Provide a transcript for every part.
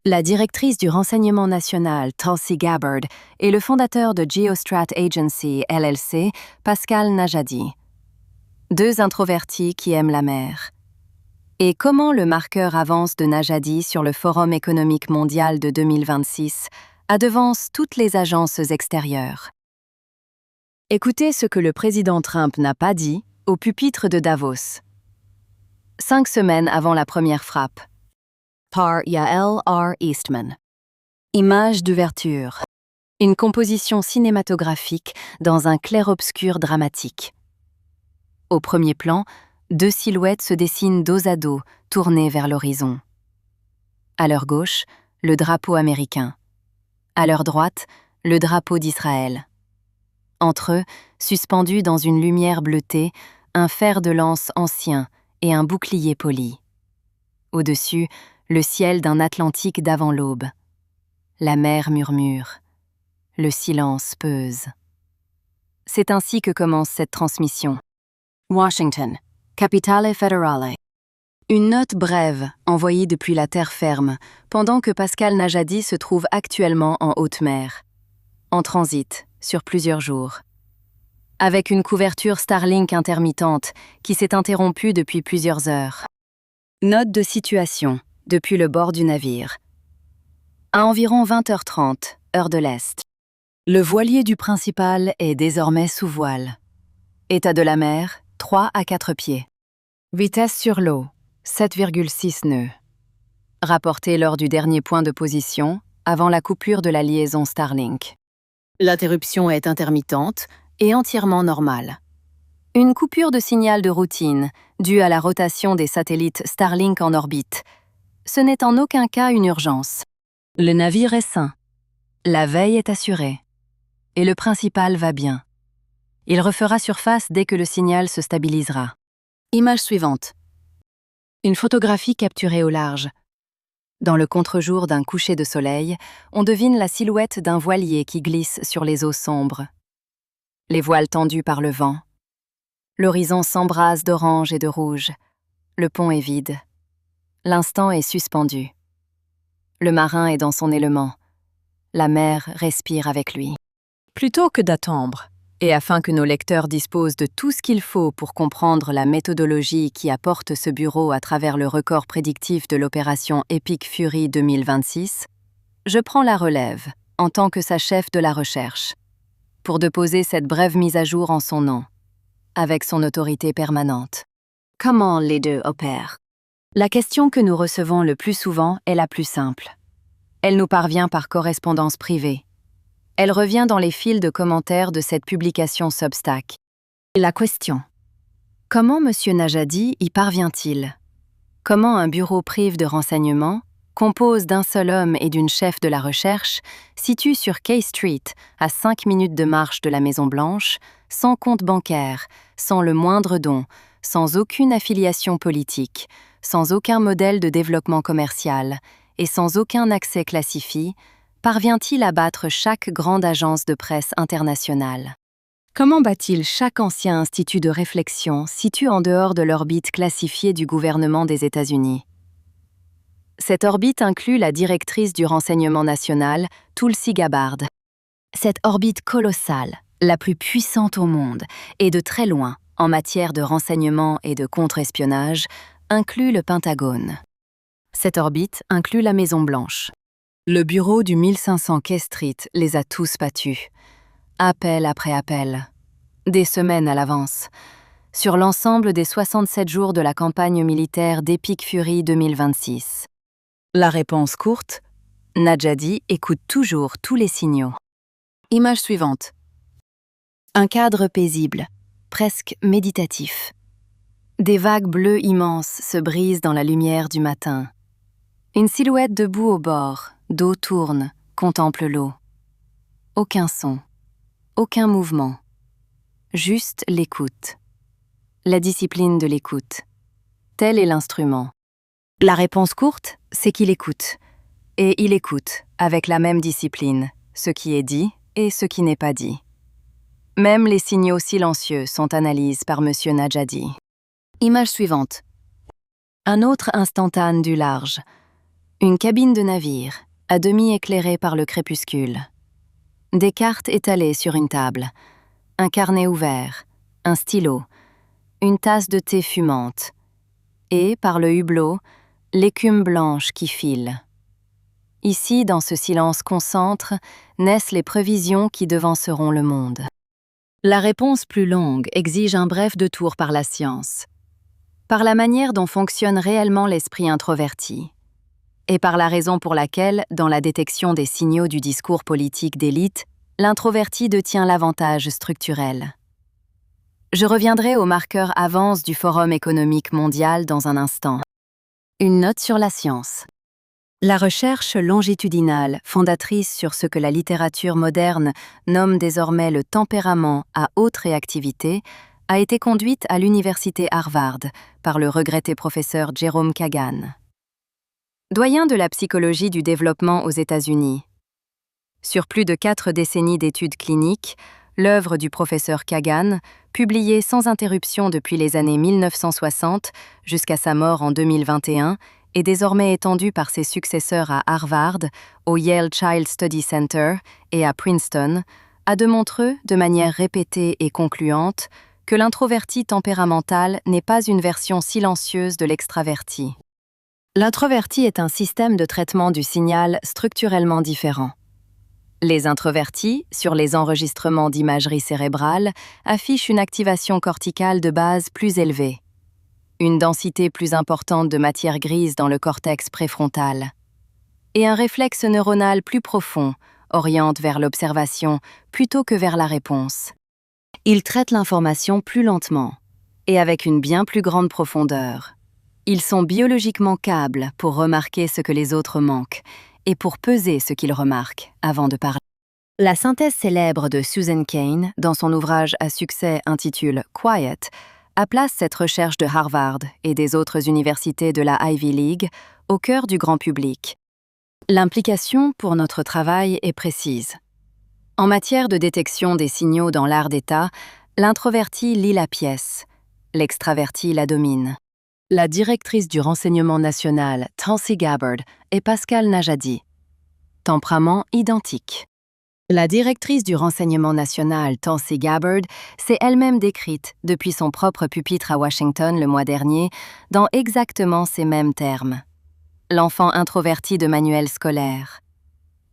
La directrice du renseignement national, Tulsi Gabbard, et le fondateur de Geostrat Agency, LLC, Pascal Najadi. Deux introvertis qui aiment la mer. Et comment le marqueur avance de Najadi sur le Forum économique mondial de 2026 advance toutes les agences extérieures. Écoutez ce que le président Trump n'a pas dit au pupitre de Davos. 5 semaines avant la première frappe. Par Yael R. Eastman. Image d'ouverture. Une composition cinématographique dans un clair-obscur dramatique. Au premier plan, 2 silhouettes se dessinent dos à dos, tournées vers l'horizon. À leur gauche, le drapeau américain. À leur droite, le drapeau d'Israël. Entre eux, suspendus dans une lumière bleutée, un fer de lance ancien et un bouclier poli. Au-dessus, le ciel d'un Atlantique d'avant l'aube. La mer murmure. Le silence pèse. C'est ainsi que commence cette transmission. Washington, Capitale Federale. Une note brève, envoyée depuis la terre ferme, pendant que Pascal Najadi se trouve actuellement en haute mer. En transit, sur plusieurs jours. Avec une couverture Starlink intermittente qui s'est interrompue depuis plusieurs heures. Note de situation, depuis le bord du navire. À environ 20h30, heure de l'Est. Le voilier du principal est désormais sous voile. État de la mer, 3 à 4 pieds. Vitesse sur l'eau, 7,6 nœuds. Rapporté lors du dernier point de position, avant la coupure de la liaison Starlink. L'interruption est intermittente et entièrement normale. Une coupure de signal de routine, due à la rotation des satellites Starlink en orbite. Ce n'est en aucun cas une urgence. Le navire est sain. La veille est assurée. Et le principal va bien. Il refera surface dès que le signal se stabilisera. Image suivante. Une photographie capturée au large. Dans le contre-jour d'un coucher de soleil, on devine la silhouette d'un voilier qui glisse sur les eaux sombres. Les voiles tendues par le vent. L'horizon s'embrase d'orange et de rouge. Le pont est vide. L'instant est suspendu. Le marin est dans son élément. La mer respire avec lui. Plutôt que d'attendre, et afin que nos lecteurs disposent de tout ce qu'il faut pour comprendre la méthodologie qui apporte ce bureau à travers le record prédictif de l'opération Epic Fury 2026, je prends la relève, en tant que sa chef de la recherche, pour déposer cette brève mise à jour en son nom, avec son autorité permanente. Comment les deux opèrent? La question que nous recevons le plus souvent est la plus simple. Elle nous parvient par correspondance privée. Elle revient dans les fils de commentaires de cette publication Substack. La question. Comment M. Najadi y parvient-il? Comment un bureau privé de renseignement, compose d'un seul homme et d'une chef de la recherche, situé sur K Street, à 5 minutes de marche de la Maison-Blanche, sans compte bancaire, sans le moindre don, sans aucune affiliation politique, sans aucun modèle de développement commercial et sans aucun accès classifié, parvient-il à battre chaque grande agence de presse internationale? Comment bat-il chaque ancien institut de réflexion situé en dehors de l'orbite classifiée du gouvernement des États-Unis? Cette orbite inclut la directrice du renseignement national, Tulsi Gabbard. Cette orbite colossale, la plus puissante au monde, et de très loin, en matière de renseignement et de contre-espionnage, inclut le Pentagone. Cette orbite inclut la Maison-Blanche. Le bureau du 1500 K Street les a tous battus. Appel après appel. Des semaines à l'avance. Sur l'ensemble des 67 jours de la campagne militaire d'Epic Fury 2026. La réponse courte, Najadi écoute toujours tous les signaux. Image suivante. Un cadre paisible, presque méditatif. Des vagues bleues immenses se brisent dans la lumière du matin. Une silhouette debout au bord, dos tourne, contemple l'eau. Aucun son, aucun mouvement. Juste l'écoute. La discipline de l'écoute. Tel est l'instrument. La réponse courte, c'est qu'il écoute. Et il écoute, avec la même discipline, ce qui est dit et ce qui n'est pas dit. Même les signaux silencieux sont analysés par M. Najadi. Image suivante. Un autre instantane du large. Une cabine de navire, à demi éclairée par le crépuscule. Des cartes étalées sur une table, un carnet ouvert, un stylo, une tasse de thé fumante, et, par le hublot, l'écume blanche qui file. Ici, dans ce silence concentre, naissent les prévisions qui devanceront le monde. La réponse plus longue exige un bref détour par la science, par la manière dont fonctionne réellement l'esprit introverti, et par la raison pour laquelle, dans la détection des signaux du discours politique d'élite, l'introverti détient l'avantage structurel. Je reviendrai aux marqueurs avance du Forum économique mondial dans un instant. Une note sur la science. La recherche longitudinale, fondatrice sur ce que la littérature moderne nomme désormais le tempérament à haute réactivité, a été conduite à l'université Harvard par le regretté professeur Jerome Kagan. Doyen de la psychologie du développement aux États-Unis. Sur plus de 4 décennies d'études cliniques, l'œuvre du professeur Kagan, publiée sans interruption depuis les années 1960 jusqu'à sa mort en 2021, est désormais étendue par ses successeurs à Harvard, au Yale Child Study Center et à Princeton, a démontré de manière répétée et concluante que l'introverti tempéramental n'est pas une version silencieuse de l'extraverti. L'introverti est un système de traitement du signal structurellement différent. Les introvertis, sur les enregistrements d'imagerie cérébrale, affichent une activation corticale de base plus élevée, une densité plus importante de matière grise dans le cortex préfrontal, et un réflexe neuronal plus profond, oriente vers l'observation plutôt que vers la réponse. Ils traitent l'information plus lentement et avec une bien plus grande profondeur. Ils sont biologiquement câbles pour remarquer ce que les autres manquent et pour peser ce qu'ils remarquent avant de parler. La synthèse célèbre de Susan Cain, dans son ouvrage à succès intitulé « Quiet », place cette recherche de Harvard et des autres universités de la Ivy League au cœur du grand public. L'implication pour notre travail est précise. En matière de détection des signaux dans l'art d'état, l'introverti lit la pièce, l'extraverti la domine. La directrice du renseignement national, Tulsi Gabbard, et Pascal Najadi. Tempérament identique. La directrice du renseignement national, Tulsi Gabbard, s'est elle-même décrite, depuis son propre pupitre à Washington le mois dernier, dans exactement ces mêmes termes. L'enfant introverti de manuel scolaire,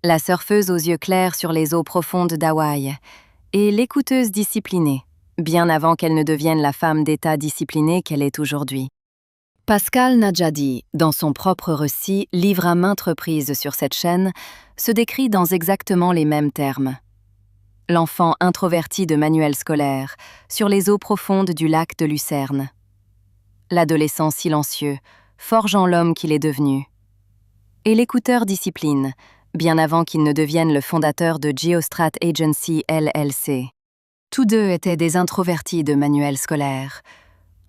la surfeuse aux yeux clairs sur les eaux profondes d'Hawaï, et l'écouteuse disciplinée, bien avant qu'elle ne devienne la femme d'État disciplinée qu'elle est aujourd'hui. Pascal Najadi, dans son propre récit, livre à maintes reprises sur cette chaîne, se décrit dans exactement les mêmes termes. L'enfant introverti de manuel scolaire, sur les eaux profondes du lac de Lucerne. L'adolescent silencieux, forgeant l'homme qu'il est devenu. Et l'écouteur discipline, bien avant qu'il ne devienne le fondateur de Geostrat Agency LLC. Tous deux étaient des introvertis de manuel scolaire,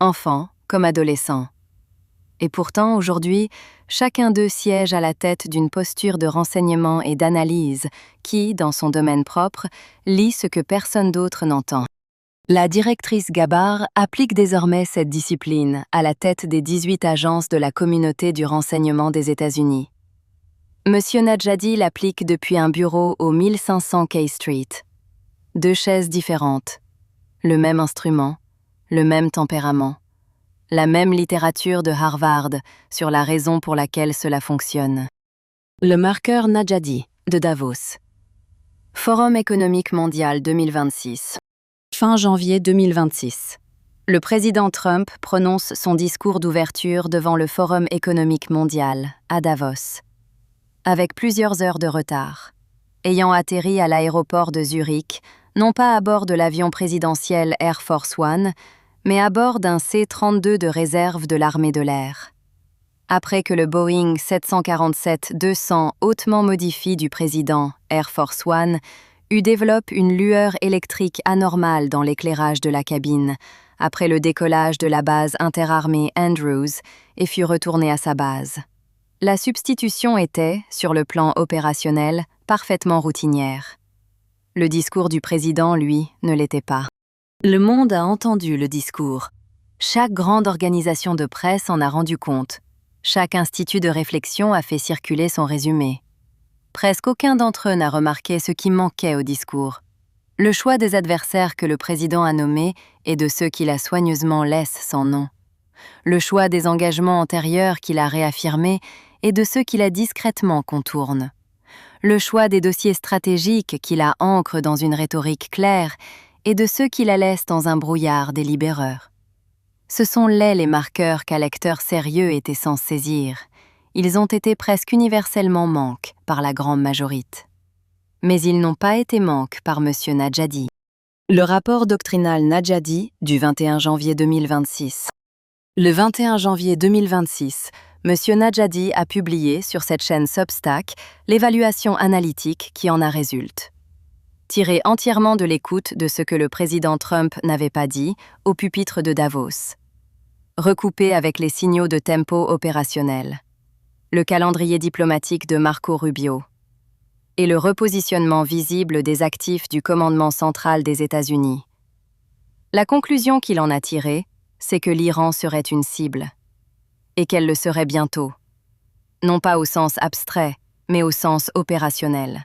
enfants comme adolescents. Et pourtant, aujourd'hui, chacun d'eux siège à la tête d'une posture de renseignement et d'analyse qui, dans son domaine propre, lit ce que personne d'autre n'entend. La directrice Gabbard applique désormais cette discipline à la tête des 18 agences de la communauté du renseignement des États-Unis. Monsieur Najadi l'applique depuis un bureau au 1500 K Street. 2 chaises différentes, le même instrument, le même tempérament. La même littérature de Harvard sur la raison pour laquelle cela fonctionne. Le marqueur Najadi de Davos. Forum économique mondial 2026. Fin janvier 2026. Le président Trump prononce son discours d'ouverture devant le Forum économique mondial à Davos, avec plusieurs heures de retard, ayant atterri à l'aéroport de Zurich, non pas à bord de l'avion présidentiel Air Force One, mais à bord d'un C-32 de réserve de l'armée de l'air. Après que le Boeing 747-200 hautement modifié du président Air Force One eut développé une lueur électrique anormale dans l'éclairage de la cabine, après le décollage de la base interarmée Andrews et fut retourné à sa base. La substitution était, sur le plan opérationnel, parfaitement routinière. Le discours du président, lui, ne l'était pas. Le monde a entendu le discours. Chaque grande organisation de presse en a rendu compte. Chaque institut de réflexion a fait circuler son résumé. Presque aucun d'entre eux n'a remarqué ce qui manquait au discours. Le choix des adversaires que le président a nommés et de ceux qu'il a soigneusement laissé sans nom. Le choix des engagements antérieurs qu'il a réaffirmés et de ceux qu'il a discrètement contourne. Le choix des dossiers stratégiques qu'il a ancre dans une rhétorique claire et de ceux qui la laissent dans un brouillard délibéreur. Ce sont là les marqueurs qu'un lecteur sérieux était censé saisir. Ils ont été presque universellement manques par la grande majorité. Mais ils n'ont pas été manques par M. Nadjadi. Le rapport doctrinal Nadjadi du 21 janvier 2026. Le 21 janvier 2026, M. Nadjadi a publié sur cette chaîne Substack l'évaluation analytique qui en a résulte. Tirée entièrement de l'écoute de ce que le président Trump n'avait pas dit au pupitre de Davos. Recoupée avec les signaux de tempo opérationnel. Le calendrier diplomatique de Marco Rubio. Et le repositionnement visible des actifs du commandement central des États-Unis. La conclusion qu'il en a tirée, c'est que l'Iran serait une cible. Et qu'elle le serait bientôt. Non pas au sens abstrait, mais au sens opérationnel.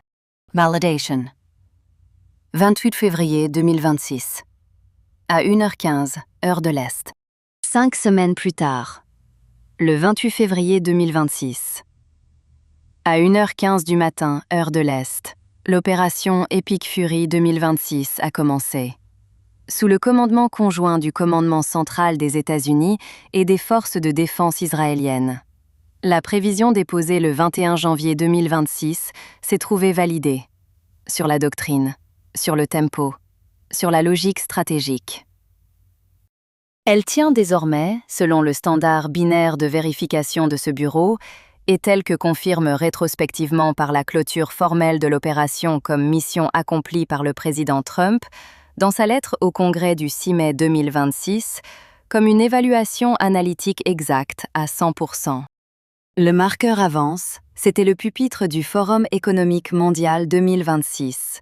Validation. 28 février 2026. À 1h15, heure de l'Est. 5 semaines plus tard. Le 28 février 2026. À 1h15 du matin, heure de l'Est, l'opération Epic Fury 2026 a commencé. Sous le commandement conjoint du commandement central des États-Unis et des forces de défense israéliennes. La prévision déposée le 21 janvier 2026 s'est trouvée validée. Sur la doctrine, sur le tempo, sur la logique stratégique. Elle tient désormais, selon le standard binaire de vérification de ce bureau, et tel que confirme rétrospectivement par la clôture formelle de l'opération comme mission accomplie par le président Trump, dans sa lettre au Congrès du 6 mai 2026, comme une évaluation analytique exacte à 100%. Le marqueur avance, c'était le pupitre du Forum économique mondial 2026.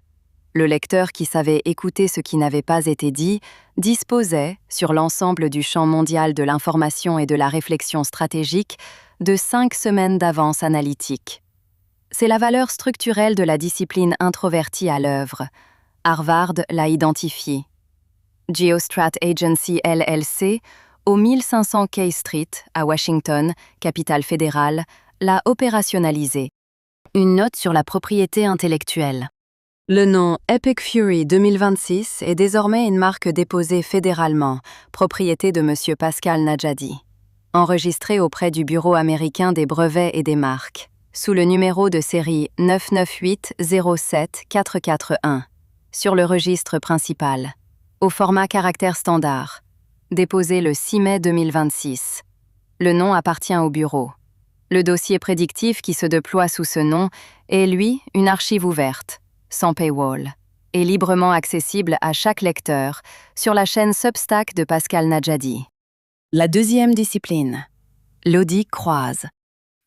Le lecteur qui savait écouter ce qui n'avait pas été dit disposait, sur l'ensemble du champ mondial de l'information et de la réflexion stratégique, de 5 semaines d'avance analytique. C'est la valeur structurelle de la discipline introvertie à l'œuvre. Harvard l'a identifié. Geostrat Agency LLC, au 1500 K Street, à Washington, capitale fédérale, l'a opérationnalisé. Une note sur la propriété intellectuelle. Le nom Epic Fury 2026 est désormais une marque déposée fédéralement, propriété de M. Pascal Nadjadi. Enregistrée auprès du Bureau américain des brevets et des marques, sous le numéro de série 998-07-441, sur le registre principal, au format caractère standard, déposé le 6 mai 2026. Le nom appartient au Bureau. Le dossier prédictif qui se déploie sous ce nom est, lui, une archive ouverte, sans paywall, et librement accessible à chaque lecteur sur la chaîne Substack de Pascal Nadjadi. La deuxième discipline. L'audit croise.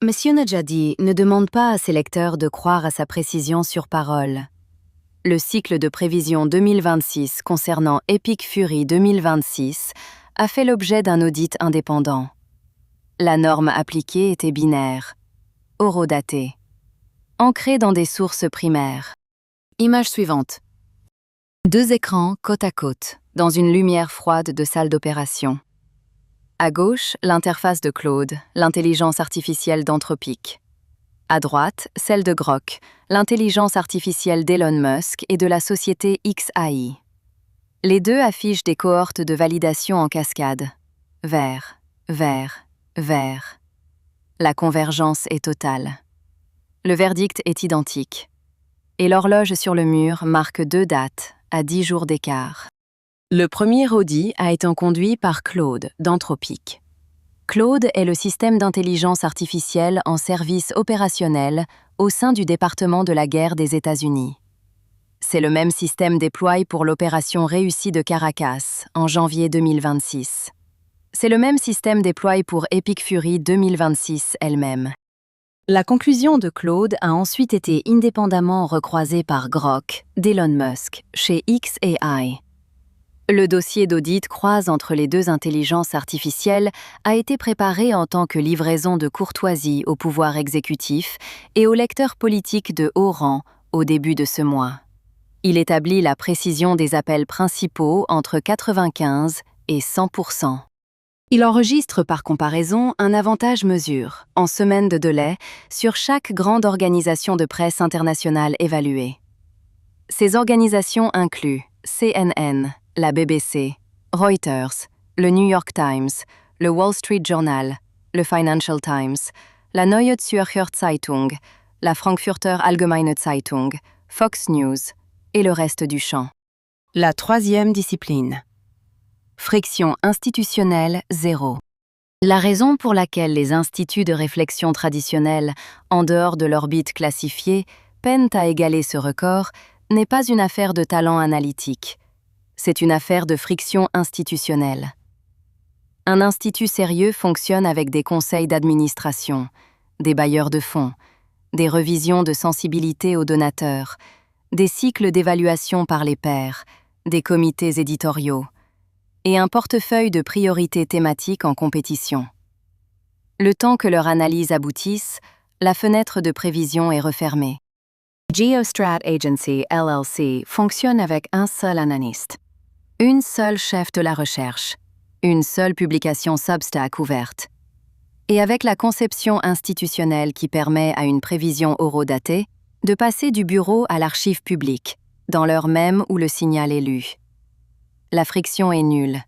Monsieur Nadjadi ne demande pas à ses lecteurs de croire à sa précision sur parole. Le cycle de prévision 2026 concernant Epic Fury 2026 a fait l'objet d'un audit indépendant. La norme appliquée était binaire, horodatée, ancrée dans des sources primaires. Image suivante. 2 écrans côte à côte, dans une lumière froide de salle d'opération. À gauche, l'interface de Claude, l'intelligence artificielle d'Anthropic. À droite, celle de Grok, l'intelligence artificielle d'Elon Musk et de la société XAI. Les deux affichent des cohortes de validation en cascade. Vert, vert, vert. La convergence est totale. Le verdict est identique. Et l'horloge sur le mur marque 2 dates, à 10 jours d'écart. Le premier audit a été conduit par Claude, d'Anthropic. Claude est le système d'intelligence artificielle en service opérationnel au sein du département de la guerre des États-Unis. C'est le même système déployé pour l'opération réussie de Caracas, en janvier 2026. C'est le même système déployé pour Epic Fury 2026 elle-même. La conclusion de Claude a ensuite été indépendamment recroisée par Grok, d'Elon Musk, chez XAI. Le dossier d'audit croise entre les deux intelligences artificielles a été préparé en tant que livraison de courtoisie au pouvoir exécutif et aux lecteurs politiques de haut rang au début de ce mois. Il établit la précision des appels principaux entre 95 et 100%. Il enregistre par comparaison un avantage mesure, en semaine de délai, sur chaque grande organisation de presse internationale évaluée. Ces organisations incluent CNN, la BBC, Reuters, le New York Times, le Wall Street Journal, le Financial Times, la Neue Zürcher Zeitung, la Frankfurter Allgemeine Zeitung, Fox News et le reste du champ. La troisième discipline. Friction institutionnelle zéro. La raison pour laquelle les instituts de réflexion traditionnels, en dehors de l'orbite classifiée, peinent à égaler ce record n'est pas une affaire de talent analytique. C'est une affaire de friction institutionnelle. Un institut sérieux fonctionne avec des conseils d'administration, des bailleurs de fonds, des revisions de sensibilité aux donateurs, des cycles d'évaluation par les pairs, des comités éditoriaux, et un portefeuille de priorités thématiques en compétition. Le temps que leur analyse aboutisse, la fenêtre de prévision est refermée. GeoStrat Agency LLC fonctionne avec un seul analyste, une seule chef de la recherche, une seule publication Substack ouverte, et avec la conception institutionnelle qui permet à une prévision horodatée de passer du bureau à l'archive publique, dans l'heure même où le signal est lu. La friction est nulle,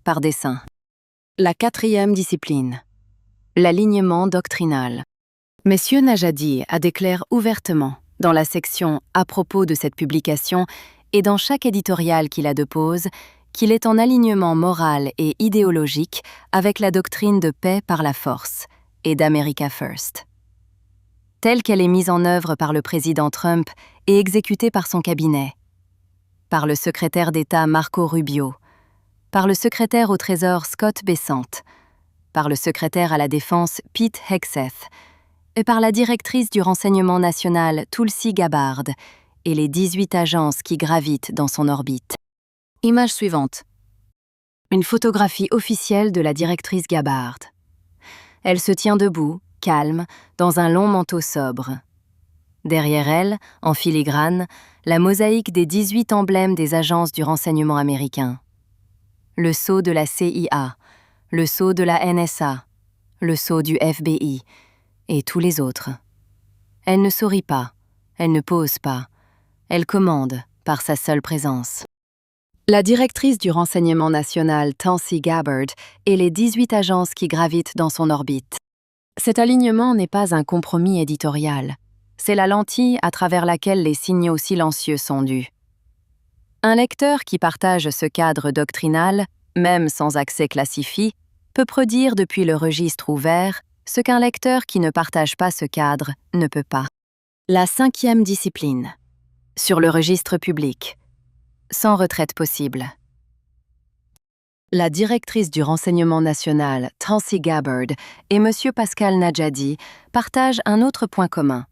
par dessein. La quatrième discipline. L'alignement doctrinal. Messieurs Najadi a déclaré ouvertement, dans la section « À propos de cette publication » et dans chaque éditorial qu'il a dépose, qu'il est en alignement moral et idéologique avec la doctrine de paix par la force et d'America First. Telle qu'elle est mise en œuvre par le président Trump et exécutée par son cabinet, par le secrétaire d'État Marco Rubio, par le secrétaire au Trésor Scott Bessent, par le secrétaire à la Défense Pete Hegseth, et par la directrice du renseignement national Tulsi Gabbard et les 18 agences qui gravitent dans son orbite. Image suivante. Une photographie officielle de la directrice Gabbard. Elle se tient debout, calme, dans un long manteau sobre. Derrière elle, en filigrane, la mosaïque des 18 emblèmes des agences du renseignement américain. Le sceau de la CIA, le sceau de la NSA, le sceau du FBI, et tous les autres. Elle ne sourit pas, elle ne pose pas, elle commande par sa seule présence. La directrice du renseignement national Tulsi Gabbard et les 18 agences qui gravitent dans son orbite. Cet alignement n'est pas un compromis éditorial, c'est la lentille à travers laquelle les signaux silencieux sont lus. Un lecteur qui partage ce cadre doctrinal, même sans accès classifié, peut prédire depuis le registre ouvert ce qu'un lecteur qui ne partage pas ce cadre ne peut pas. La cinquième discipline. Sur le registre public. Sans retraite possible. La directrice du renseignement national, Tulsi Gabbard, et M. Pascal Najadi partagent un autre point commun,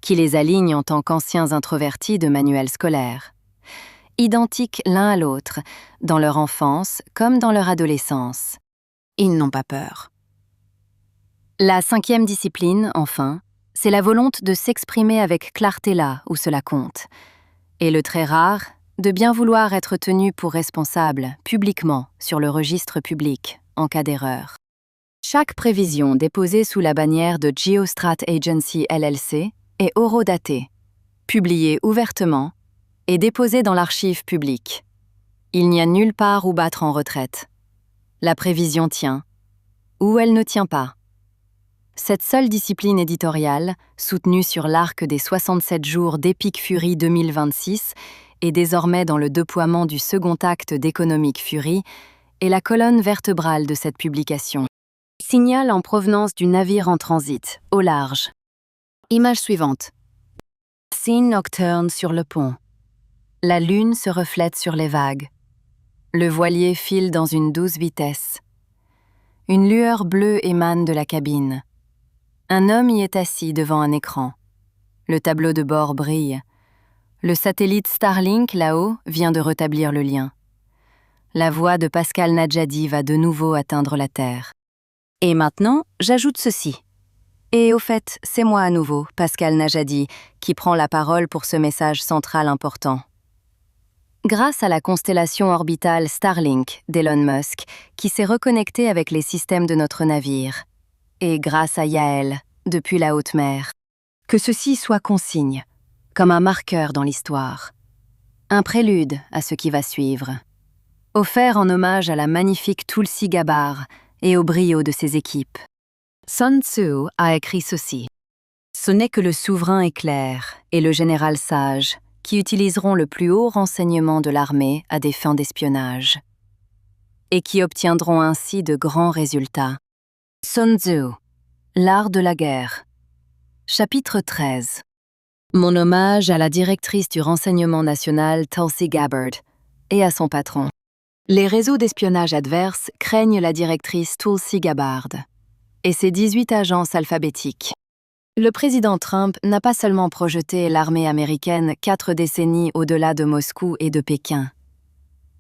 qui les aligne en tant qu'anciens introvertis de manuels scolaires. Identiques l'un à l'autre, dans leur enfance comme dans leur adolescence. Ils n'ont pas peur. La cinquième discipline, enfin, c'est la volonté de s'exprimer avec clarté là où cela compte, et le très rare, de bien vouloir être tenu pour responsable, publiquement, sur le registre public, en cas d'erreur. Chaque prévision déposée sous la bannière de GeoStrat Agency LLC est horodatée, publiée ouvertement et déposée dans l'archive publique. Il n'y a nulle part où battre en retraite. La prévision tient, ou elle ne tient pas. Cette seule discipline éditoriale, soutenue sur l'arc des 67 jours d'Epic Fury 2026 et désormais dans le déploiement du second acte d'Economic Fury, est la colonne vertébrale de cette publication. Signal en provenance du navire en transit, au large. Image suivante. Scène nocturne sur le pont. La lune se reflète sur les vagues. Le voilier file dans une douce vitesse. Une lueur bleue émane de la cabine. Un homme y est assis devant un écran. Le tableau de bord brille. Le satellite Starlink, là-haut, vient de rétablir le lien. la voix de Pascal Nadjadi va de nouveau atteindre la Terre. Et maintenant, j'ajoute ceci. Et au fait, c'est moi à nouveau, Pascal Nadjadi, qui prend la parole pour ce message central important. Grâce à la constellation orbitale Starlink d'Elon Musk, qui s'est reconnectée avec les systèmes de notre navire, et grâce à Yael, depuis la haute mer, que ceci soit consigne, comme un marqueur dans l'histoire, un prélude à ce qui va suivre, offert en hommage à la magnifique Tulsi Gabbard et au brio de ses équipes. Sun Tzu a écrit ceci. Ce n'est que le souverain éclair et le général sage qui utiliseront le plus haut renseignement de l'armée à des fins d'espionnage et qui obtiendront ainsi de grands résultats. Sun Tzu, l'art de la guerre. Chapitre 13. Mon hommage à la directrice du renseignement national Tulsi Gabbard et à son patron. Les réseaux d'espionnage adverses craignent la directrice Tulsi Gabbard et ses 18 agences alphabétiques. Le président Trump n'a pas seulement projeté l'armée américaine 4 décennies au-delà de Moscou et de Pékin.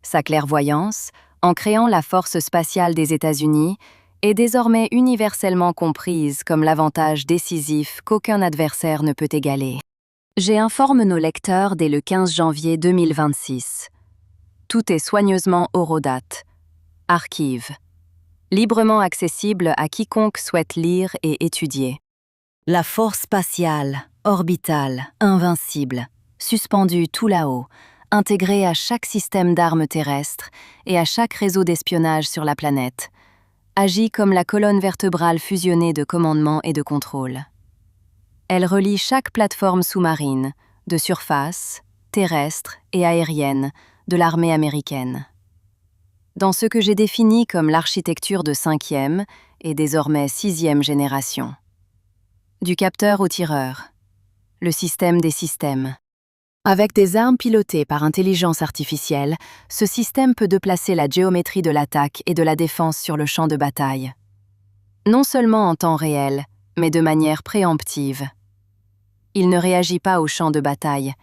Sa clairvoyance, en créant la force spatiale des États-Unis, est désormais universellement comprise comme l'avantage décisif qu'aucun adversaire ne peut égaler. J'informe nos lecteurs dès le 15 janvier 2026. Tout est soigneusement horodate. Archive. Librement accessible à quiconque souhaite lire et étudier. La force spatiale, orbitale, invincible, suspendue tout là-haut, intégrée à chaque système d'armes terrestres et à chaque réseau d'espionnage sur la planète, agit comme la colonne vertébrale fusionnée de commandement et de contrôle. Elle relie chaque plateforme sous-marine, de surface, terrestre et aérienne, de l'armée américaine. Dans ce que j'ai défini comme l'architecture de 5e et désormais 6e génération. Du capteur au tireur, le système des systèmes. Avec des armes pilotées par intelligence artificielle, ce système peut déplacer la géométrie de l'attaque et de la défense sur le champ de bataille. Non seulement en temps réel, mais de manière préemptive. Il ne réagit pas au champ de bataille,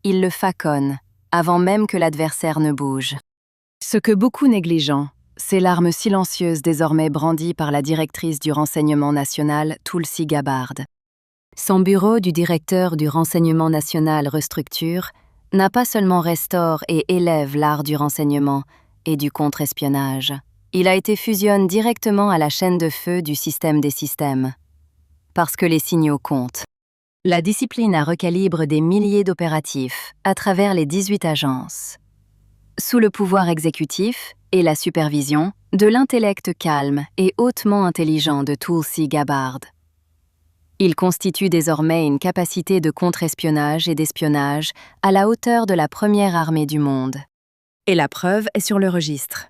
il le faconne, avant même que l'adversaire ne bouge. Ce que beaucoup négligent, c'est l'arme silencieuse désormais brandie par la directrice du renseignement national, Tulsi Gabbard. Son bureau du directeur du renseignement national restructure, n'a pas seulement restaure et élève l'art du renseignement et du contre-espionnage. Il a été fusionné directement à la chaîne de feu du système des systèmes. Parce que les signaux comptent. La discipline recalibre des milliers d'opératifs à travers les 18 agences. Sous le pouvoir exécutif et la supervision de l'intellect calme et hautement intelligent de Tulsi Gabbard. Il constitue désormais une capacité de contre-espionnage et d'espionnage à la hauteur de la première armée du monde. Et la preuve est sur le registre.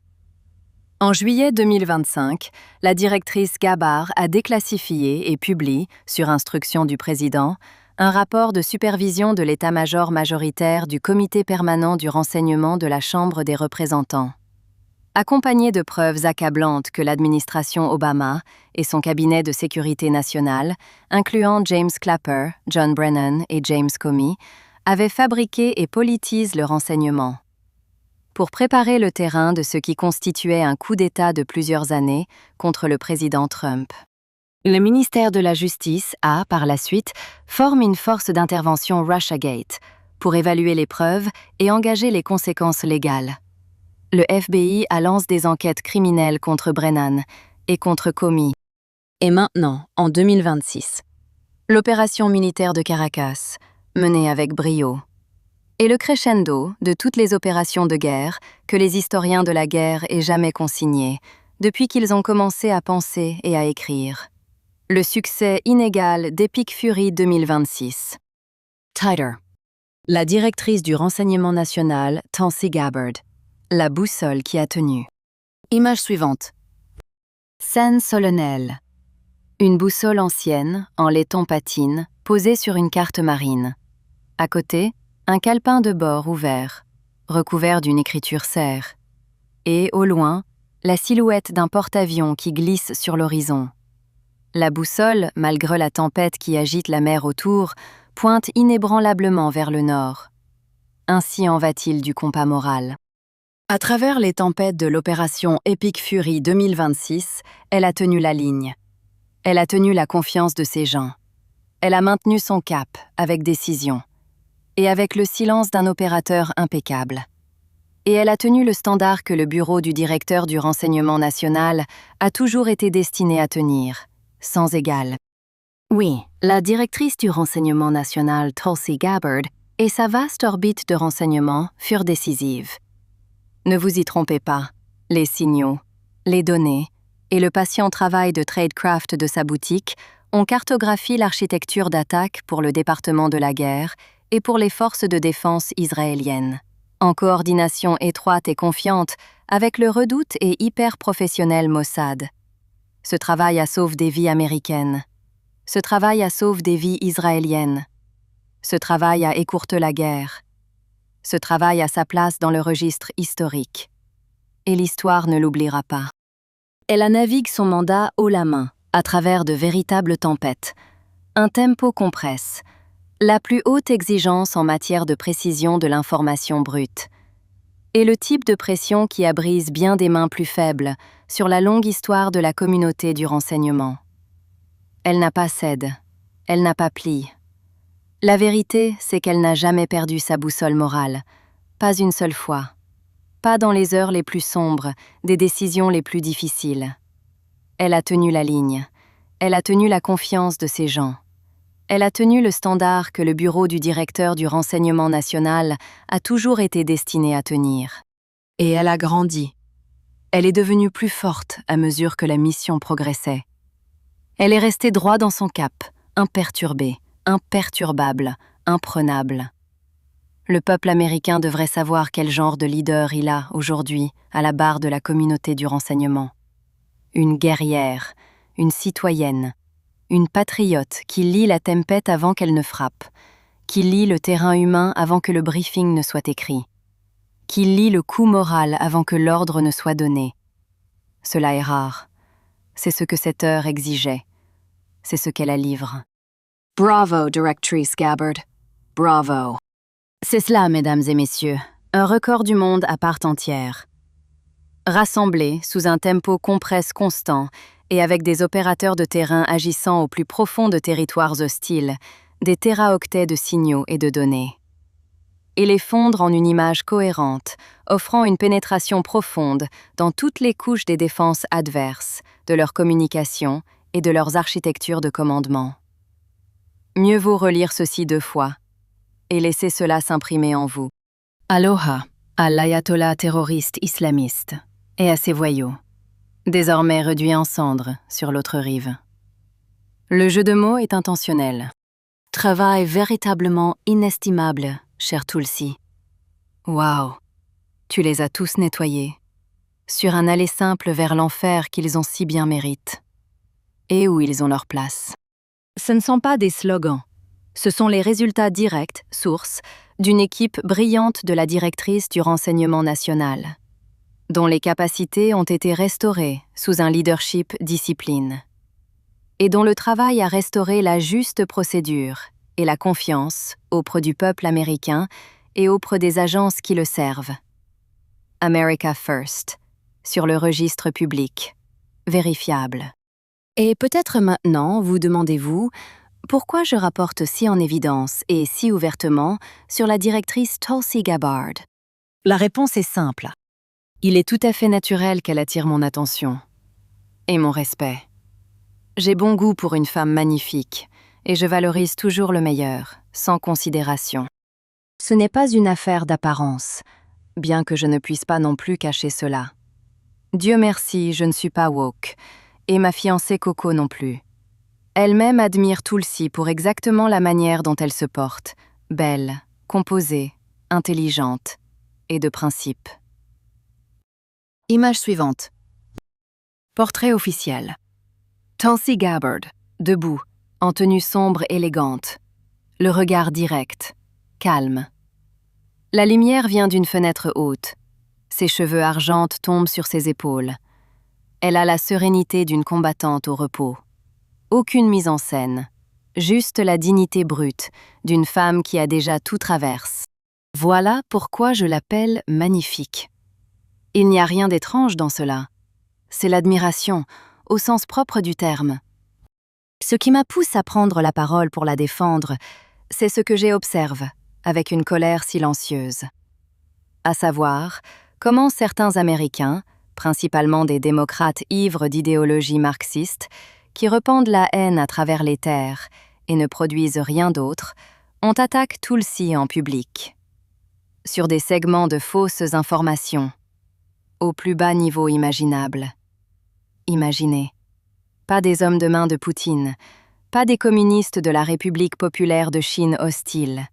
En juillet 2025, la directrice Gabbard a déclassifié et publie, sur instruction du président, un rapport de supervision de l'état-major majoritaire du Comité permanent du renseignement de la Chambre des représentants. Accompagné de preuves accablantes que l'administration Obama et son cabinet de sécurité nationale, incluant James Clapper, John Brennan et James Comey, avaient fabriqué et politisent le renseignement. Pour préparer le terrain de ce qui constituait un coup d'État de plusieurs années contre le président Trump. Le ministère de la Justice a, par la suite, formé une force d'intervention Russiagate pour évaluer les preuves et engager les conséquences légales. Le FBI a lancé des enquêtes criminelles contre Brennan et contre Comey. Et maintenant, en 2026, l'opération militaire de Caracas, menée avec brio. Et le crescendo de toutes les opérations de guerre que les historiens de la guerre aient jamais consignées, depuis qu'ils ont commencé à penser et à écrire. Le succès inégal d'Epic Fury 2026. Tighter. La directrice du renseignement national, Tulsi Gabbard. La boussole qui a tenu. Image suivante. Scène solennelle. Une boussole ancienne, en laiton patine, posée sur une carte marine. À côté, un calepin de bord ouvert, recouvert d'une écriture serre. Et, au loin, la silhouette d'un porte-avions qui glisse sur l'horizon. La boussole, malgré la tempête qui agite la mer autour, pointe inébranlablement vers le nord. Ainsi en va-t-il du compas moral. À travers les tempêtes de l'opération Epic Fury 2026, elle a tenu la ligne. Elle a tenu la confiance de ses gens. Elle a maintenu son cap avec décision et avec le silence d'un opérateur impeccable. Et elle a tenu le standard que le bureau du directeur du renseignement national a toujours été destiné à tenir, sans égal. Oui, la directrice du renseignement national, Tulsi Gabbard, et sa vaste orbite de renseignement furent décisives. Ne vous y trompez pas, les signaux, les données et le patient travail de tradecraft de sa boutique ont cartographié l'architecture d'attaque pour le département de la guerre et pour les forces de défense israéliennes, en coordination étroite et confiante avec le redoute et hyper professionnel Mossad. Ce travail a sauvé des vies américaines. Ce travail a sauvé des vies israéliennes. Ce travail a écourté la guerre. Ce travail a sa place dans le registre historique. Et l'histoire ne l'oubliera pas. Elle a navigue son mandat haut la main, à travers de véritables tempêtes. Un tempo compresse. La plus haute exigence en matière de précision de l'information brute. Et le type de pression qui abrise bien des mains plus faibles sur la longue histoire de la communauté du renseignement. Elle n'a pas cède. Elle n'a pas plié. La vérité, c'est qu'elle n'a jamais perdu sa boussole morale, pas une seule fois, pas dans les heures les plus sombres, des décisions les plus difficiles. Elle a tenu la ligne, elle a tenu la confiance de ses gens, elle a tenu le standard que le bureau du directeur du renseignement national a toujours été destiné à tenir. Et elle a grandi. Elle est devenue plus forte à mesure que la mission progressait. Elle est restée droit dans son cap, imperturbée, imperturbable, imprenable. Le peuple américain devrait savoir quel genre de leader il a aujourd'hui à la barre de la communauté du renseignement. Une guerrière, une citoyenne, une patriote qui lit la tempête avant qu'elle ne frappe, qui lit le terrain humain avant que le briefing ne soit écrit, qui lit le coup moral avant que l'ordre ne soit donné. Cela est rare. C'est ce que cette heure exigeait. C'est ce qu'elle a livré. Bravo, Directrice Gabbard. Bravo. C'est cela, mesdames et messieurs, un record du monde à part entière. Rassemblés sous un tempo compresse constant et avec des opérateurs de terrain agissant au plus profond de territoires hostiles, des téraoctets de signaux et de données. Et les fondre en une image cohérente, offrant une pénétration profonde dans toutes les couches des défenses adverses, de leur communication et de leurs architectures de commandement. Mieux vaut relire ceci 2 fois et laisser cela s'imprimer en vous. Aloha à l'ayatollah terroriste islamiste et à ses voyous, désormais réduits en cendres sur l'autre rive. Le jeu de mots est intentionnel. Travail véritablement inestimable, cher Tulsi. Waouh, tu les as tous nettoyés, sur un aller simple vers l'enfer qu'ils ont si bien mérite, et où ils ont leur place. Ce ne sont pas des slogans, ce sont les résultats directs, sources, d'une équipe brillante de la directrice du renseignement national, dont les capacités ont été restaurées sous un leadership discipline, et dont le travail a restauré la juste procédure et la confiance auprès du peuple américain et auprès des agences qui le servent. America First, sur le registre public, vérifiable. Et peut-être maintenant, vous demandez-vous, pourquoi je rapporte si en évidence et si ouvertement sur la directrice Tulsi Gabbard? La réponse est simple. Il est tout à fait naturel qu'elle attire mon attention. Et mon respect. J'ai bon goût pour une femme magnifique, et je valorise toujours le meilleur, sans considération. Ce n'est pas une affaire d'apparence, bien que je ne puisse pas non plus cacher cela. Dieu merci, je ne suis pas woke, et ma fiancée Coco non plus. Elle-même admire Tulsi pour exactement la manière dont elle se porte, belle, composée, intelligente et de principe. Image suivante. Portrait officiel. Tulsi Gabbard, debout, en tenue sombre élégante, le regard direct, calme. La lumière vient d'une fenêtre haute. Ses cheveux argentes tombent sur ses épaules. Elle a la sérénité d'une combattante au repos. Aucune mise en scène, juste la dignité brute d'une femme qui a déjà tout traverse. Voilà pourquoi je l'appelle magnifique. Il n'y a rien d'étrange dans cela. C'est l'admiration, au sens propre du terme. Ce qui m'a poussé à prendre la parole pour la défendre, c'est ce que j'observe, avec une colère silencieuse. À savoir, comment certains Américains, principalement des démocrates ivres d'idéologie marxiste, qui répandent la haine à travers les terres et ne produisent rien d'autre, ont attaqué Tulsi en public. Sur des segments de fausses informations, au plus bas niveau imaginable. Imaginez. Pas des hommes de main de Poutine, pas des communistes de la République populaire de Chine hostile.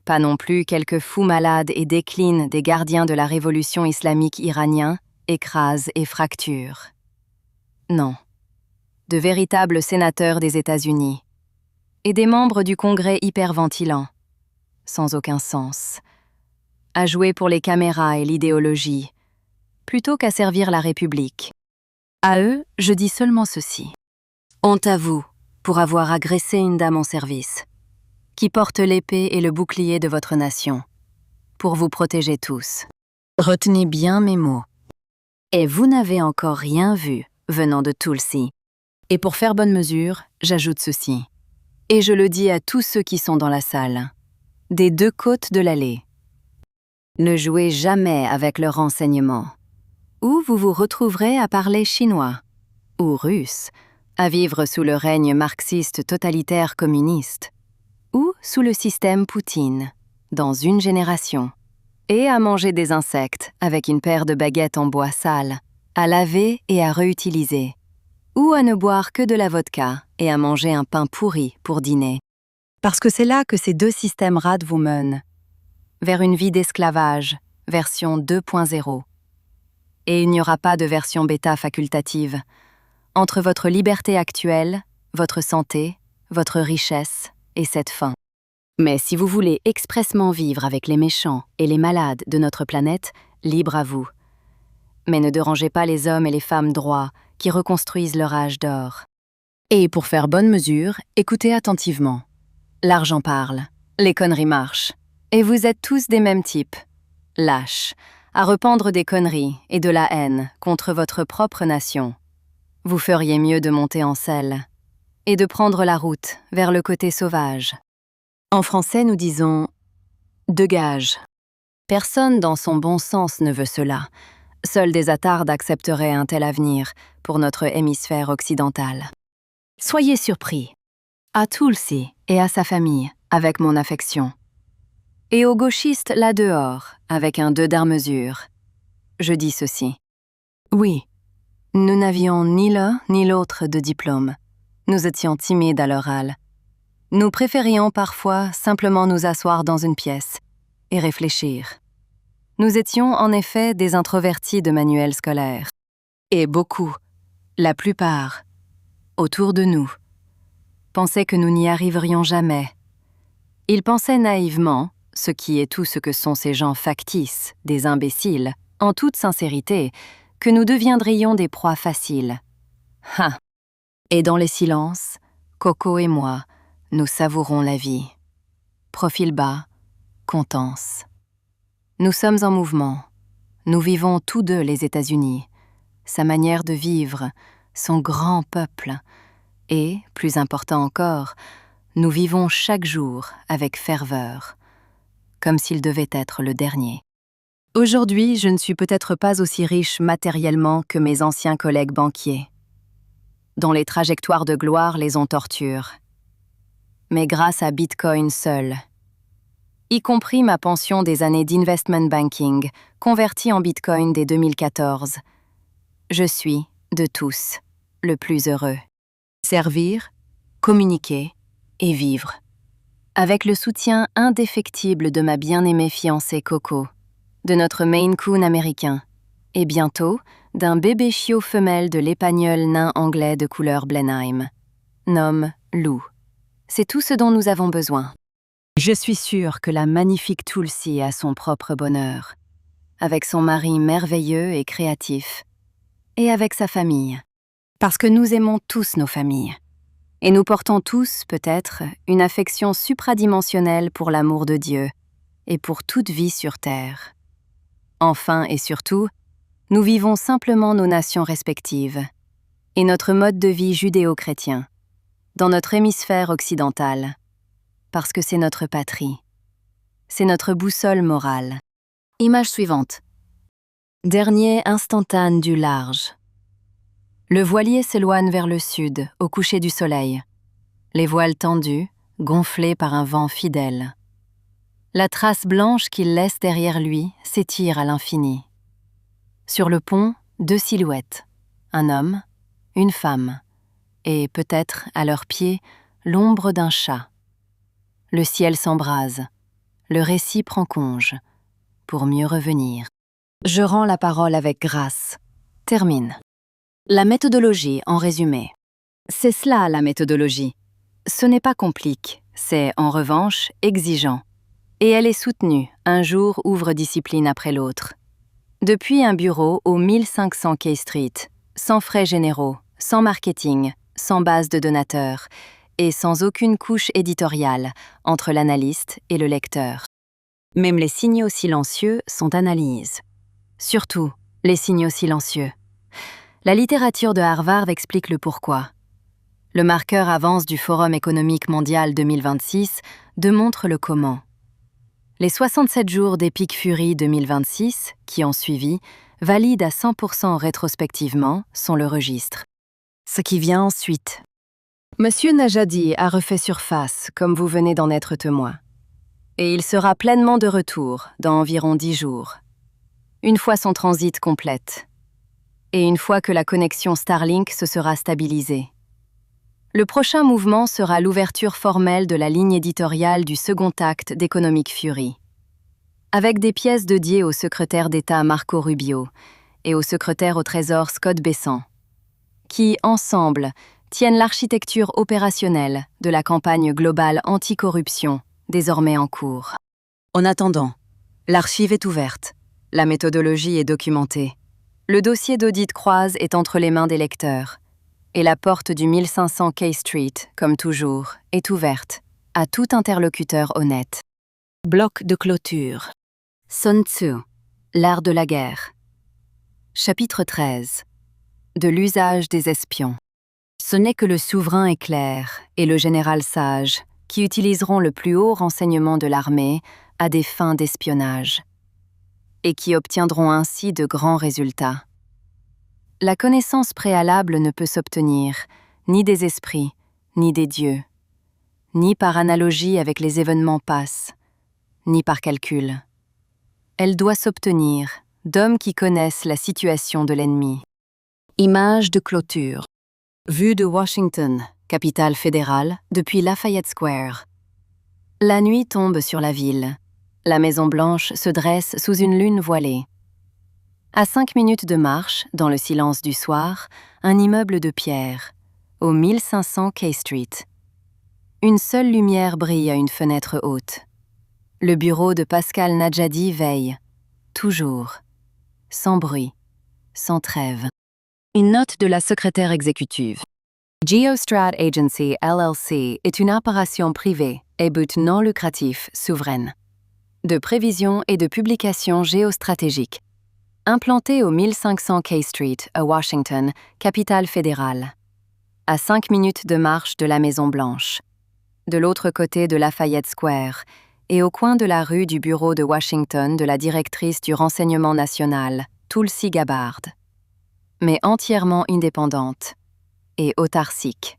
Pas non plus quelques fous malades et déclines des gardiens de la révolution islamique iranien, écrasent et fracturent. Non. De véritables sénateurs des États-Unis. Et des membres du Congrès hyperventilants. Sans aucun sens. À jouer pour les caméras et l'idéologie, plutôt qu'à servir la République. À eux, je dis seulement ceci. Honte à vous pour avoir agressé une dame en service, qui porte l'épée et le bouclier de votre nation, pour vous protéger tous. Retenez bien mes mots. Et vous n'avez encore rien vu venant de Tulsi. Et pour faire bonne mesure, j'ajoute ceci. Et je le dis à tous ceux qui sont dans la salle. Des deux côtes de l'allée. Ne jouez jamais avec le renseignement. Ou vous vous retrouverez à parler chinois, ou russe, à vivre sous le règne marxiste totalitaire communiste, ou sous le système Poutine, dans une génération, et à manger des insectes avec une paire de baguettes en bois sale, à laver et à réutiliser, ou à ne boire que de la vodka et à manger un pain pourri pour dîner. Parce que c'est là que ces deux systèmes rades vous mènent, vers une vie d'esclavage, version 2.0. Et il n'y aura pas de version bêta facultative. Entre votre liberté actuelle, votre santé, votre richesse et cette fin. Mais si vous voulez expressement vivre avec les méchants et les malades de notre planète, libre à vous. Mais ne dérangez pas les hommes et les femmes droits qui reconstruisent leur âge d'or. Et pour faire bonne mesure, écoutez attentivement. L'argent parle, les conneries marchent, et vous êtes tous des mêmes types. Lâches, à répandre des conneries et de la haine contre votre propre nation. Vous feriez mieux de monter en selle et de prendre la route vers le côté sauvage. En français, nous disons « dégage ». Personne dans son bon sens ne veut cela. Seuls des attardes accepteraient un tel avenir pour notre hémisphère occidental. Soyez surpris. À Tulsi et à sa famille, avec mon affection. Et aux gauchistes là dehors, avec un demi-mesure. Je dis ceci. Oui, nous n'avions ni l'un ni l'autre de diplôme. Nous étions timides à l'oral. Nous préférions parfois simplement nous asseoir dans une pièce et réfléchir. Nous étions en effet des introvertis de manuel scolaire. Et beaucoup, la plupart, autour de nous, pensaient que nous n'y arriverions jamais. Ils pensaient naïvement, ce qui est tout ce que sont ces gens factices, des imbéciles, en toute sincérité, que nous deviendrions des proies faciles. Ha! Et dans les silences, Coco et moi, nous savourons la vie. Profil bas, contenance. Nous sommes en mouvement. Nous vivons tous deux les États-Unis, sa manière de vivre, son grand peuple. Et, plus important encore, nous vivons chaque jour avec ferveur, comme s'il devait être le dernier. Aujourd'hui, je ne suis peut-être pas aussi riche matériellement que mes anciens collègues banquiers, dont les trajectoires de gloire les ont torturés. Mais grâce à Bitcoin seul, y compris ma pension des années d'investment banking, convertie en Bitcoin dès 2014, je suis, de tous, le plus heureux. Servir, communiquer et vivre. Avec le soutien indéfectible de ma bien-aimée fiancée Coco, de notre Maine Coon américain, et bientôt d'un bébé chiot femelle de l'épagnol nain anglais de couleur Blenheim. Nomme Lou. C'est tout ce dont nous avons besoin. Je suis sûre que la magnifique Tulsi a son propre bonheur, avec son mari merveilleux et créatif, et avec sa famille, parce que nous aimons tous nos familles. Et nous portons tous, peut-être, une affection supradimensionnelle pour l'amour de Dieu et pour toute vie sur terre. Enfin et surtout, Nous vivons simplement nos nations respectives et notre mode de vie judéo-chrétien, dans notre hémisphère occidental, parce que c'est notre patrie. C'est notre boussole morale. Image suivante. Dernier instantane du large. Le voilier s'éloigne vers le sud, au coucher du soleil. Les voiles tendues, gonflées par un vent fidèle. La trace blanche qu'il laisse derrière lui s'étire à l'infini. Sur le pont, 2 silhouettes, un homme, une femme, et peut-être, à leurs pieds, l'ombre d'un chat. Le ciel s'embrase, le récit prend congé, pour mieux revenir. Je rends la parole avec grâce. Termine. La méthodologie, en résumé. C'est cela, la méthodologie. Ce n'est pas compliqué, c'est, en revanche, exigeant. Et elle est soutenue, un jour ouvre discipline après l'autre. Depuis un bureau au 1500 K Street, sans frais généraux, sans marketing, sans base de donateurs, et sans aucune couche éditoriale entre l'analyste et le lecteur. Même les signaux silencieux sont analysés. Surtout, les signaux silencieux. La littérature de Harvard explique le pourquoi. Le marqueur avance du Forum économique mondial 2026 démontre le comment. Les 67 jours d'Epic Fury 2026, qui ont suivi, valident à 100% rétrospectivement, sont le registre. Ce qui vient ensuite. Monsieur Najadi a refait surface, comme vous venez d'en être témoin. Et il sera pleinement de retour dans environ 10 jours. Une fois son transit complète. Et une fois que la connexion Starlink se sera stabilisée. Le prochain mouvement sera l'ouverture formelle de la ligne éditoriale du second acte d'Economic Fury, avec des pièces dédiées au secrétaire d'État Marco Rubio et au secrétaire au Trésor Scott Bessent, qui, ensemble, tiennent l'architecture opérationnelle de la campagne globale anticorruption, désormais en cours. En attendant, l'archive est ouverte, la méthodologie est documentée, le dossier d'audit Croise est entre les mains des lecteurs, et la porte du 1500 K Street, comme toujours, est ouverte à tout interlocuteur honnête. Bloc de clôture. Sun Tzu, l'art de la guerre. Chapitre 13. De l'usage des espions. Ce n'est que le souverain éclair et le général sage qui utiliseront le plus haut renseignement de l'armée à des fins d'espionnage, et qui obtiendront ainsi de grands résultats. La connaissance préalable ne peut s'obtenir ni des esprits, ni des dieux, ni par analogie avec les événements passés, ni par calcul. Elle doit s'obtenir d'hommes qui connaissent la situation de l'ennemi. Image de clôture. Vue de Washington, capitale fédérale, depuis Lafayette Square. La nuit tombe sur la ville. La Maison-Blanche se dresse sous une lune voilée. À 5 minutes de marche, dans le silence du soir, un immeuble de pierre, au 1500 K Street. Une seule lumière brille à une fenêtre haute. Le bureau de Pascal Najadi veille, toujours, sans bruit, sans trêve. Une note de la secrétaire exécutive. Geostrat Agency LLC est une opération privée et but non lucratif souveraine, de prévision et de publication géostratégique, implantée au 1500 K Street à Washington, capitale fédérale, à 5 minutes de marche de la Maison-Blanche, de l'autre côté de Lafayette Square et au coin de la rue du bureau de Washington de la directrice du renseignement national, Tulsi Gabbard, mais entièrement indépendante et autarcique.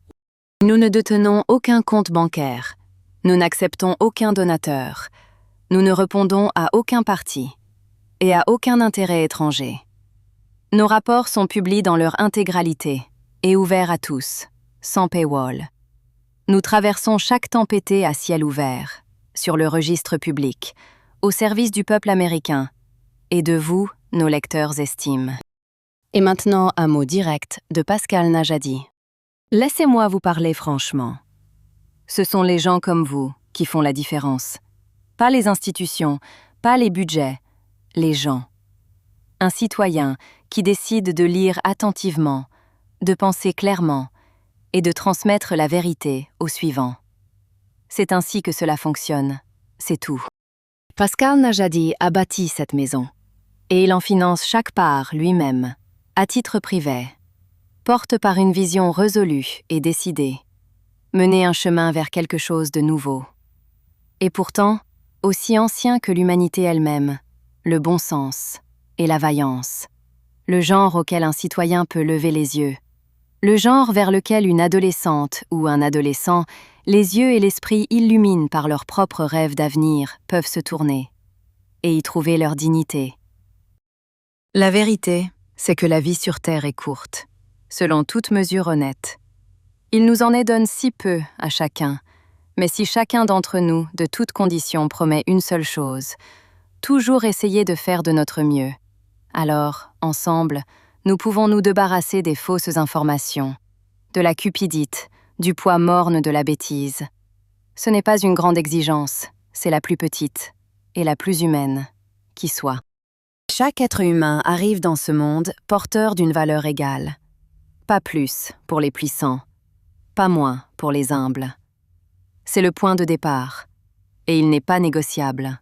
Nous ne détenons aucun compte bancaire, nous n'acceptons aucun donateur, nous ne répondons à aucun parti et à aucun intérêt étranger. Nos rapports sont publiés dans leur intégralité et ouverts à tous, sans paywall. Nous traversons chaque tempêté à ciel ouvert, sur le registre public, au service du peuple américain et de vous, nos lecteurs estimes. Et maintenant, un mot direct de Pascal Najadi. Laissez-moi vous parler franchement. Ce sont les gens comme vous qui font la différence. Pas les institutions, pas les budgets, les gens. Un citoyen qui décide de lire attentivement, de penser clairement et de transmettre la vérité au suivant. C'est ainsi que cela fonctionne, c'est tout. Pascal Najadi a bâti cette maison. Et il en finance chaque part lui-même, à titre privé, porte par une vision résolue et décidée, mener un chemin vers quelque chose de nouveau. Et pourtant, aussi ancien que l'humanité elle-même, le bon sens et la vaillance, le genre auquel un citoyen peut lever les yeux, le genre vers lequel une adolescente ou un adolescent, les yeux et l'esprit illuminés par leurs propres rêves d'avenir, peuvent se tourner et y trouver leur dignité. La vérité, c'est que la vie sur Terre est courte, selon toute mesure honnête. Il nous en est donné si peu à chacun, mais si chacun d'entre nous, de toutes conditions, promet une seule chose, toujours essayer de faire de notre mieux, alors, ensemble, nous pouvons nous débarrasser des fausses informations, de la cupidite, du poids morne de la bêtise. Ce n'est pas une grande exigence, c'est la plus petite et la plus humaine qui soit. Chaque être humain arrive dans ce monde porteur d'une valeur égale. Pas plus pour les puissants, pas moins pour les humbles. C'est le point de départ, et il n'est pas négociable.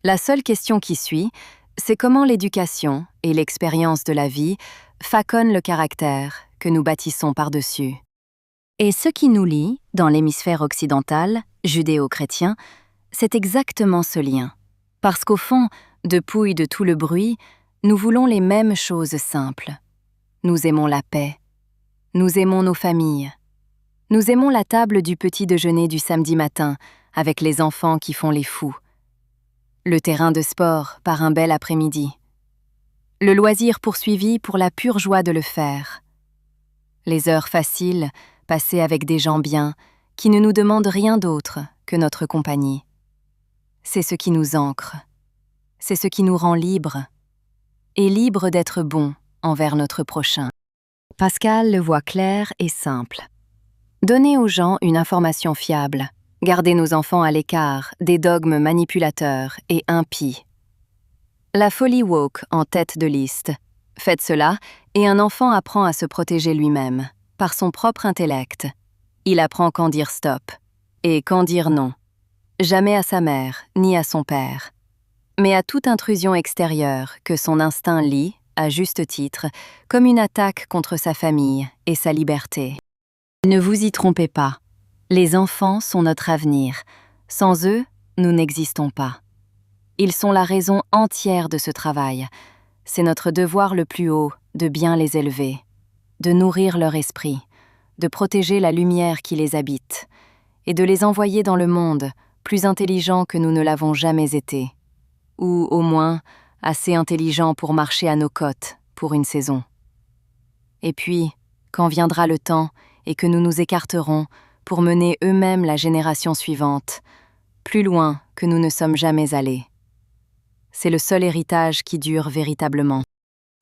La seule question qui suit, c'est comment l'éducation et l'expérience de la vie façonnent le caractère que nous bâtissons par-dessus. Et ce qui nous lie, dans l'hémisphère occidental, judéo-chrétien, c'est exactement ce lien. Parce qu'au fond, depuis de tout le bruit, nous voulons les mêmes choses simples. Nous aimons la paix. Nous aimons nos familles. Nous aimons la table du petit déjeuner du samedi matin, avec les enfants qui font les fous. Le terrain de sport par un bel après-midi. Le loisir poursuivi pour la pure joie de le faire. Les heures faciles passées avec des gens bien qui ne nous demandent rien d'autre que notre compagnie. C'est ce qui nous ancre. C'est ce qui nous rend libres. Et libres d'être bons envers notre prochain. Pascal le voit clair et simple. Donner aux gens une information fiable. Garder nos enfants à l'écart des dogmes manipulateurs et impies. La folie woke en tête de liste. Faites cela et un enfant apprend à se protéger lui-même, par son propre intellect. Il apprend quand dire stop et quand dire non. Jamais à sa mère ni à son père, mais à toute intrusion extérieure que son instinct lit, à juste titre, comme une attaque contre sa famille et sa liberté. Ne vous y trompez pas. Les enfants sont notre avenir. Sans eux, nous n'existons pas. Ils sont la raison entière de ce travail. C'est notre devoir le plus haut de bien les élever, de nourrir leur esprit, de protéger la lumière qui les habite, et de les envoyer dans le monde plus intelligents que nous ne l'avons jamais été, ou au moins assez intelligents pour marcher à nos côtes pour une saison. Et puis, quand viendra le temps et que nous nous écarterons pour mener eux-mêmes la génération suivante, plus loin que nous ne sommes jamais allés. C'est le seul héritage qui dure véritablement.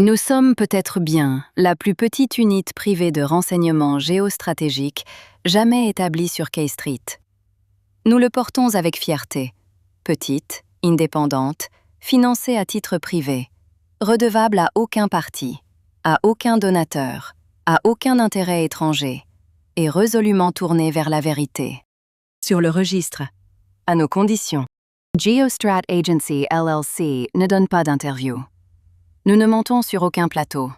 Nous sommes peut-être bien la plus petite unité privée de renseignements géostratégiques jamais établie sur K Street. Nous le portons avec fierté, petite, indépendante, financée à titre privé, redevable à aucun parti, à aucun donateur, à aucun intérêt étranger, et résolument tournée vers la vérité. Sur le registre, à nos conditions. Geostrat Agency LLC ne donne pas d'interview. Nous ne montons sur aucun plateau.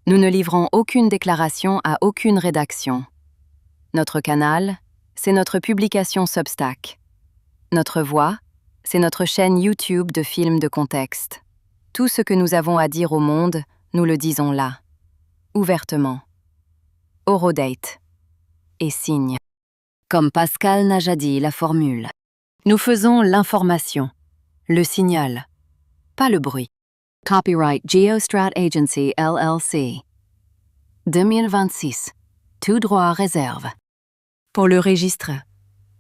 Nous ne livrons aucune déclaration à aucune rédaction. Notre canal, c'est notre publication Substack. Notre voix, c'est notre chaîne YouTube de films de contexte. Tout ce que nous avons à dire au monde, nous le disons là, ouvertement. Horodate. Et signe. Comme Pascal Najadi la formule. Nous faisons l'information, le signal, pas le bruit. Copyright Geostrat Agency LLC. 2026. Tout droit réserve. Pour le registre,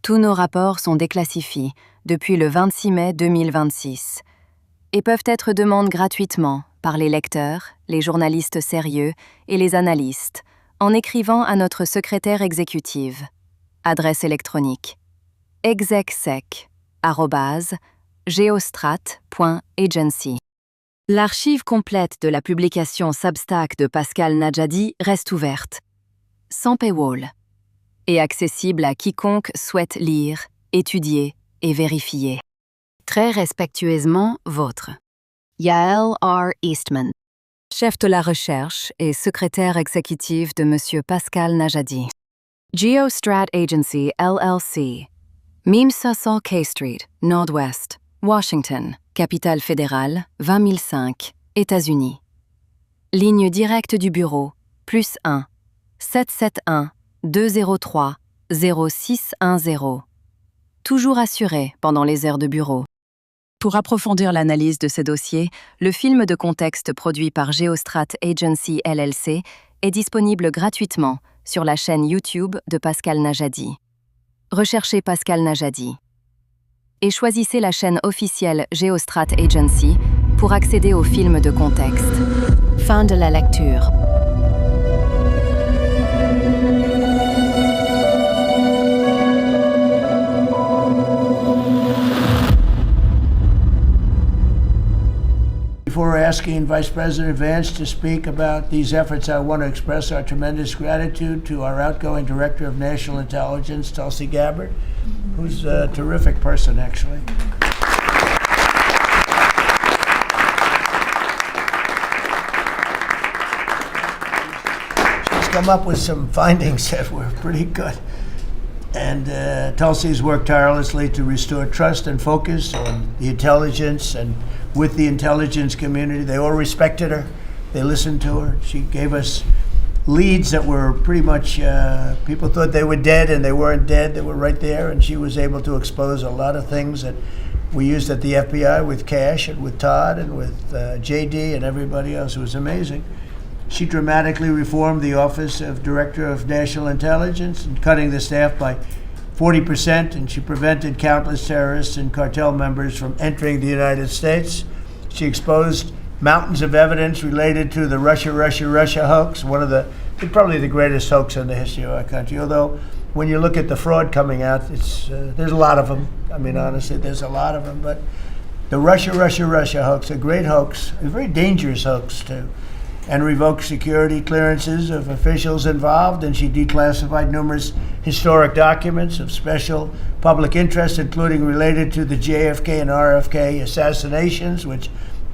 tous nos rapports sont déclassifiés depuis le 26 mai 2026 et peuvent être demandés gratuitement par les lecteurs, les journalistes sérieux et les analystes en écrivant à notre secrétaire exécutive. Adresse électronique execsec@geostrat.agency. L'archive complète de la publication Substack de Pascal Najadi reste ouverte, sans paywall, et accessible à quiconque souhaite lire, étudier et vérifier. Très respectueusement, vôtre. Yael R. Eastman, chef de la recherche et secrétaire exécutif de M. Pascal Najadi. Geostrat Agency, LLC, 1500 K Street, Nord-Ouest, Washington, capitale fédérale, 20005, États-Unis. Ligne directe du bureau, +1 771 203 0610. Toujours assuré pendant les heures de bureau. Pour approfondir l'analyse de ce dossier, le film de contexte produit par Geostrat Agency LLC est disponible gratuitement sur la chaîne YouTube de Pascal Najadi. Recherchez Pascal Najadi et choisissez la chaîne officielle Geostrat Agency pour accéder au film de contexte. Fin de la lecture. Before asking Vice President Vance to speak about these efforts, I want to express our tremendous gratitude to our outgoing Director of National Intelligence, Tulsi Gabbard, who's a terrific person, actually. She's come up with some findings that were pretty good. And Tulsi's worked tirelessly to restore trust and focus on the intelligence and with the intelligence community. They all respected her. They listened to her. She gave us leads that were pretty much, people thought they were dead and they weren't dead. They were right there. And she was able to expose a lot of things that we used at the FBI with Cash and with Todd and with JD and everybody else. It was amazing. She dramatically reformed the Office of Director of National Intelligence and cutting the staff by 40%, and she prevented countless terrorists and cartel members from entering the United States. She exposed mountains of evidence related to the Russia hoax, probably the greatest hoax in the history of our country. Although, when you look at the fraud coming out, there's a lot of them. I mean, honestly, there's a lot of them. But the Russia hoax, a great hoax, a very dangerous hoax too, and revoked security clearances of officials involved, and she declassified numerous historic documents of special public interest, including related to the JFK and RFK assassinations, which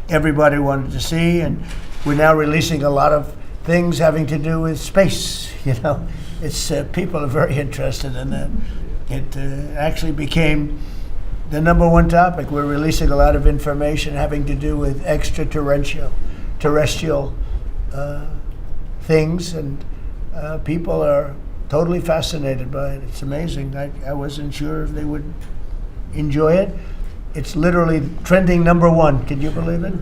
everybody wanted to see. And we're now releasing a lot of things having to do with space. It's people are very interested in that. It actually became the number one topic. We're releasing a lot of information having to do with extraterrestrial things, and people are totally fascinated by it. It's amazing. I wasn't sure if they would enjoy it. It's literally trending number one. Can you believe it?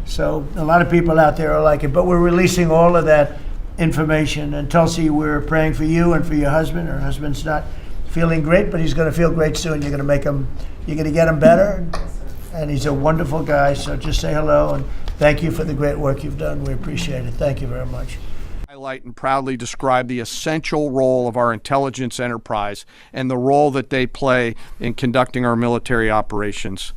So a lot of people out there are like it, but we're releasing all of that information. And Tulsi, we're praying for you and for your husband. Her husband's not feeling great, but he's going to feel great soon. You're going to get him better. And he's a wonderful guy, so just say hello and thank you for the great work you've done. We appreciate it. Thank you very much. Highlight and proudly describe the essential role of our intelligence enterprise and the role that they play in conducting our military operations.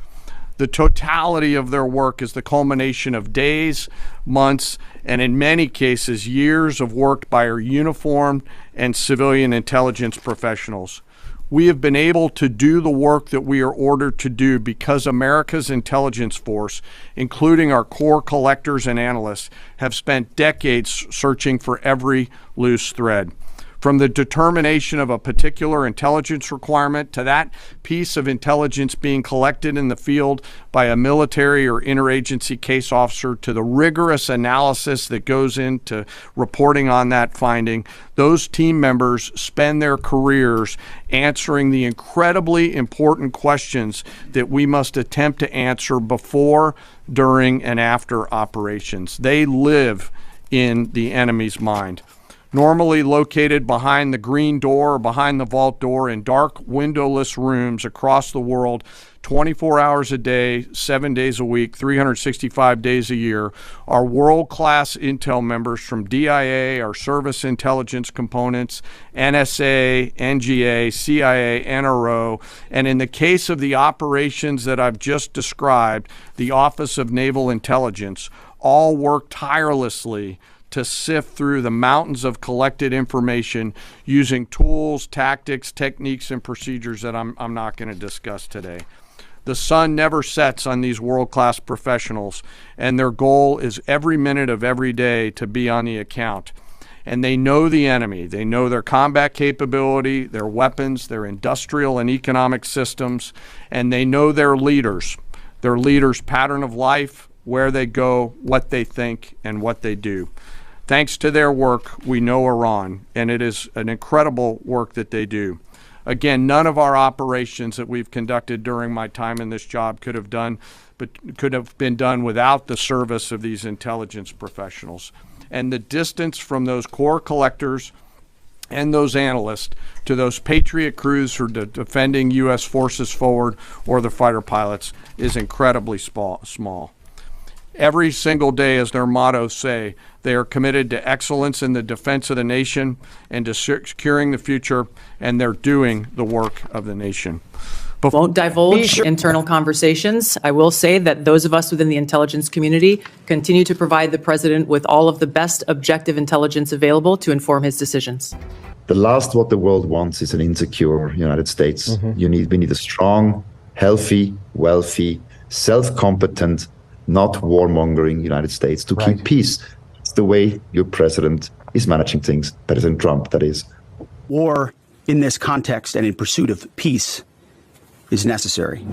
The totality of their work is the culmination of days, months, and in many cases, years of work by our uniformed and civilian intelligence professionals. We have been able to do the work that we are ordered to do because America's intelligence force, including our core collectors and analysts, have spent decades searching for every loose thread. From the determination of a particular intelligence requirement to that piece of intelligence being collected in the field by a military or interagency case officer to the rigorous analysis that goes into reporting on that finding, those team members spend their careers answering the incredibly important questions that we must attempt to answer before, during, and after operations. They live in the enemy's mind. Normally located behind the green door or behind the vault door in dark windowless rooms across the world, 24 hours a day, 7 days a week, 365 days a year, are world-class intel members from DIA, our service intelligence components, NSA, NGA, CIA, NRO, and in the case of the operations that I've just described, the Office of Naval Intelligence, all work tirelessly to sift through the mountains of collected information using tools, tactics, techniques, and procedures that I'm not going to discuss today. The sun never sets on these world-class professionals, and their goal is every minute of every day to be on the account. And they know the enemy. They know their combat capability, their weapons, their industrial and economic systems, and they know their leaders' pattern of life, where they go, what they think, and what they do. Thanks to their work, we know Iran, and it is an incredible work that they do. Again, none of our operations that we've conducted during my time in this job could have been done without the service of these intelligence professionals. And the distance from those core collectors and those analysts to those Patriot crews who are defending U.S. forces forward or the fighter pilots is incredibly small. Every single day, as their mottos say, they are committed to excellence in the defense of the nation and to securing the future, and they're doing the work of the nation. Won't divulge internal conversations. I will say that those of us within the intelligence community continue to provide the president with all of the best objective intelligence available to inform his decisions. The last what the world wants is an insecure United States. We need a strong, healthy, wealthy, self-competent, not warmongering United States to keep peace. It's the way your president is managing things, President Trump, that is. War in this context and in pursuit of peace is necessary.